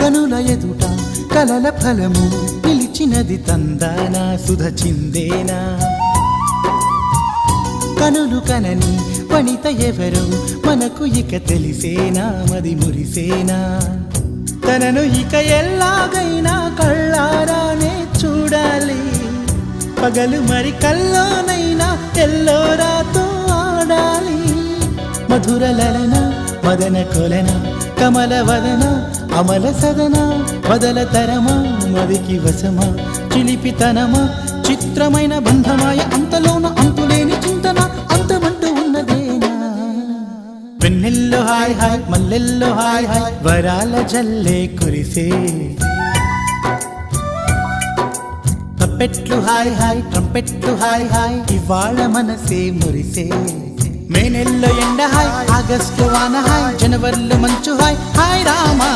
కనుల ఎదుట కలల ఫలము పిలిచినది తందానా సుధ చిందేనా కనులు కనని వనిత ఎవరు మనకు ఇక తెలిసేనా మది మురిసేనా తనను ఇక ఎల్లాగైనా కళ్ళారానే చూడాలి పగలు మరి కల్లోనైనా ఎల్లోరాతో ఆడాలి మధుర లలన మదన కొలన కమల వదన అమల సదన వదల తరమా మదికి వశమా చిలిపితనమా చిత్రమైన బంధమాయ అంతలోన అంతులేని చింతన అంతమంటూ ఉన్నదేనా వెన్నెల్లో హాయ్ హాయ్ మల్లెల్లో హాయ్ హాయ్ వరాల జల్లే కురిసే తప్పెట్లు హాయ్ హాయ్ ట్రంపెట్లు హాయ్ హాయ్ ఇవాళ మనసే మురిసే మే నెల్లో ఎండ హాయ్ ఆగస్టు వాన హాయ్ జనవరిలో మంచు హాయ్ హాయ్ రామా